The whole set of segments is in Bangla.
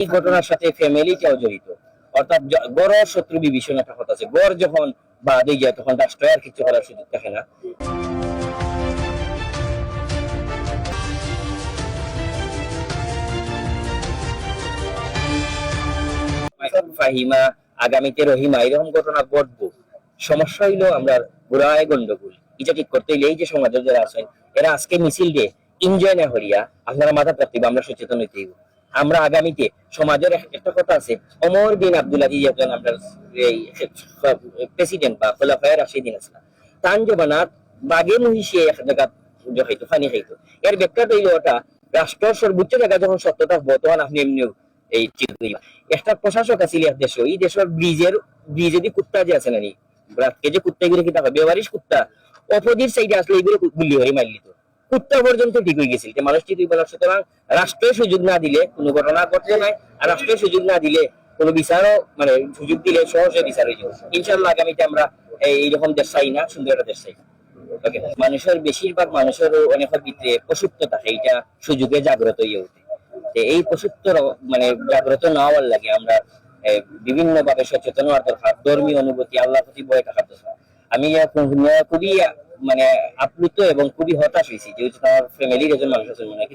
এই ঘটনার সাথে ফ্যামিলিটাও জড়িত। অর্থাৎ বড় শত্রু বিভীষণ একটা কথা আছে, গড় যখন বাদে যায় তখন রাষ্ট্র আর কিছু করার সুযোগ থাকে না। ফাহিমা, আগামীতে রহিমা, এরকম ঘটনা ঘটবো। সমস্যা হইলো আমরা বুড়ায় গন্ডগোল এটা ঠিক করতে হইলে এই যে সমাজের যারা আছেন এরা আজকে মিছিল দিয়ে এনজয় না করিয়া আপনারা মাথা রাখতে আমরা সচেতন হইতে হইব। আমরা আগামীতে সমাজের একটা কথা আছে, ওমর বিন আব্দুল আজিজ একজন আমরা প্রেসিডেন্ট বা খোলাফায়ে রাশিদিন আসলাম, তান জবানাত বাগে মহিষিয়ে এক জায়গা খাইতো, ফানি খাইতো। এর ব্যাখ্যাটা হইলো ওটা রাষ্ট্র সর্বোচ্চ জায়গা যখন সত্য থাকবো তখন আপনি এমনিও এই ঠিক হইবা। একটা প্রশাসক আছিল এক দেশ, এই দেশের ব্রিজে যে কুত্তা যে আছে নানি রাতকে যে কুত্তা এগুলো কি থাকে বেওয়ারিশ কুত্তা, অপোজিট সাইডে আসলে এগুলো গুলি হয়ে মারলিত, কুত্তা পর্যন্ত ঠিক হয়ে গেছিল যে মানুষ ঠিক হয়ে গেল। সুতরাং রাষ্ট্রের সুযোগ না দিলে কোনো ঘটনা ঘটছে নাই, আর রাষ্ট্রের সুযোগ না দিলে কোনো বিচারও মানে সুযোগ দিলে সহজে বিচার হয়ে যাবে। ইনশাল্লাহ আগামীতে আমরা এইরকম দেশ চাই না, সুন্দর একটা দেশ চাই। মানুষের বেশিরভাগ মানুষের অনেক ভিতরে পশুত্ব থাকে, এটা সুযোগে জাগ্রত হয়ে ওঠে। এই পশুত্ব মানে জাগ্রত না হওয়ার লাগে আমরা বিভিন্ন ভাবে সচেতন হওয়ার দরকার, ধর্মীয় অনুভূতি, আল্লাহ প্রতি ভয় থাকার দরকার। আমি খুবই মানে আপ্লুত এবং খুবই হতাশ হয়েছি যে আমার ফ্যামিলির একজন মানুষ আছে মনে হয়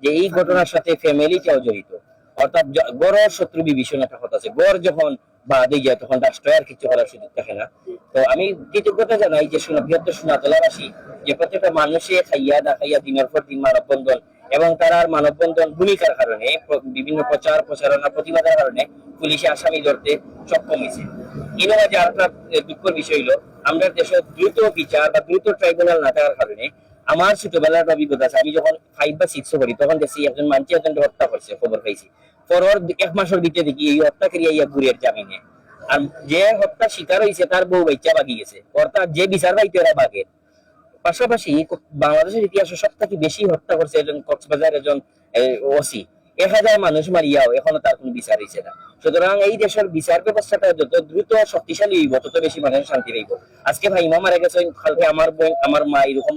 যে এই ঘটনার সাথে ফ্যামিলিটাও জড়িত। অর্থাৎ বড় শত্রু বিভীষণ একটা কথা আছে, গড় যখন বাদে যায় তখন রাষ্ট্র আর কিছু করার সুযোগ থাকে না। তো আমি কৃতজ্ঞতা জানাই যে বৃহত্তর সোনাতলাবাসী যে প্রত্যেকটা মানুষে খাইয়া না খাইয়া দিনের পর দিন মানববন্ধন এবং তারা মানববন্ধন ভূমিকার কারণে বিভিন্ন প্রচার প্রচারণা প্রতিবাদের কারণে পুলিশে আসামি ধরতে সক্ষম হয়েছে। ইনোভা যে আরেকটা দুঃখের বিষয় হলো আমরা দেশের দ্রুত বিচার বা দ্রুত ট্রাইব্যুনাল না থাকার কারণে আমার ছোটবেলার অভিজ্ঞতা আছে, আমি যখন 5 বা 6 পড়ি তখন দেখছি একজন মানুষ একজন হত্যা করছে, খবর পাইছি। পরর 1 মাসের ভিতরে দেখি এই হত্যাকারী ইয়া গুরের জামিনে, আর যে হত্যা শিকার হয়েছে তার বউ বাচ্চা বাগি গেছে, অর্থাৎ যে বিচার পাইতে ওরা বাগের। পাশাপাশি বাংলাদেশের ইতিহাসে সব থেকে বেশি হত্যা করছে একজন কক্সবাজার একজন ওসি, 1000 মানুষ মারিয়াও এখনো তার কোনো বিচার হয়েছে না। সুতরাং এই দেশের বিচার ব্যবস্থাটা যত দ্রুত শক্তিশালী হইব তত বেশি মানুষের শান্তি রইব। আজকে ভাই মা মারা গেছে, কালকে আমার বোন আমার মা, এরকম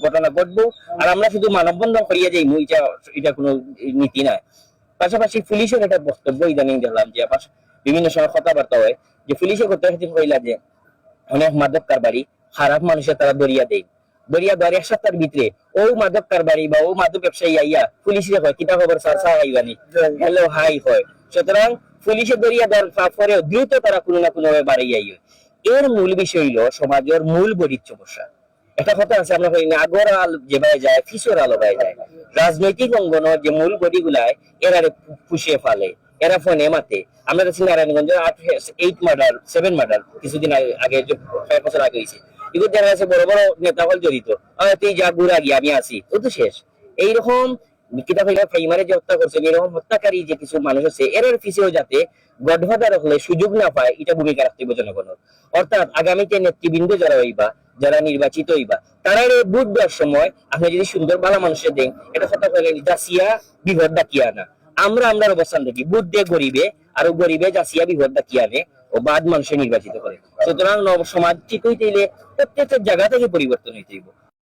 ঘটনা ঘটবো আর আমরা শুধু মানববন্ধন করিয়া যাই, এটা কোনো নীতি নয়। পাশাপাশি পুলিশের একটা বক্তব্য ইদানিং দেখলাম যে বিভিন্ন সময় কথাবার্তা হয় যে পুলিশে করতে কইলা যে অনেক মাদক কারবারি খারাপ মানুষের তারা দরিয়া দেয়, দরিয়া ধরে 1 সপ্তাহের ভিতরে ও মাদক কারবারি বা ও মাদক ব্যবসায়ী আইয়া পুলিশে হয় কিতা খবর স্যার স্যার আইবানি হ্যালো হাই হয়। সুতরাং পুলিশে দরিয়া দেওয়ার পরে দ্রুত তারা কোনো না কোনো ভাবে বাড়ি আইয়। এর মূল বিষয় হলো সমাজের মূল বড়ির সমস্যা। একটা কথা আছে আমরা কই না আগর আলো যেভাবে যায় ফিসর আলো ভাই যায়, রাজনৈতিক অঙ্গনের যে মূল বডি গুলায় এরা পুষিয়ে ফেলে, এরা ফোনে মাতে। আমরা দেখছি নারায়ণগঞ্জের 8 মার্ডার 7 মার্ডার কিছুদিন আগে 5 বছর আগে হয়েছে, এগুলো দেখা যাচ্ছে বড় বড় নেতা হল জড়িত। তুই যা ঘুরা গিয়ে আমি আসি ও তো শেষ। এইরকম কিতাব ফাইমারে যে হত্যা করছে এরকম হত্যাকারী যে কিছু মানুষ আছে এর পিছিয়েও যাতে গডফাদার হলে সুযোগ না পায় এটা ভূমিকা রাখতে হবে জনগণের। অর্থাৎ আগামীতে নেতৃবৃন্দ যারা হইবা, যারা নির্বাচিত হইবা, তারা ভোট দেওয়ার সময় আপনি যদি সুন্দর ভালো মানুষের দেন এটা কথা বলেন জাসিয়া বিভদ ডাকিয়া না। আমরা আমরার অবস্থান দেখি বুথ দিয়ে গরিবে আর গরিবে জাসিয়া বিভদ ডাকিয়া আনে ও বাদ মানুষের নির্বাচিত করে। সুতরাং সমাজ ঠিক হইতে প্রত্যেকটা জায়গা থেকে পরিবর্তন হইতে হইব।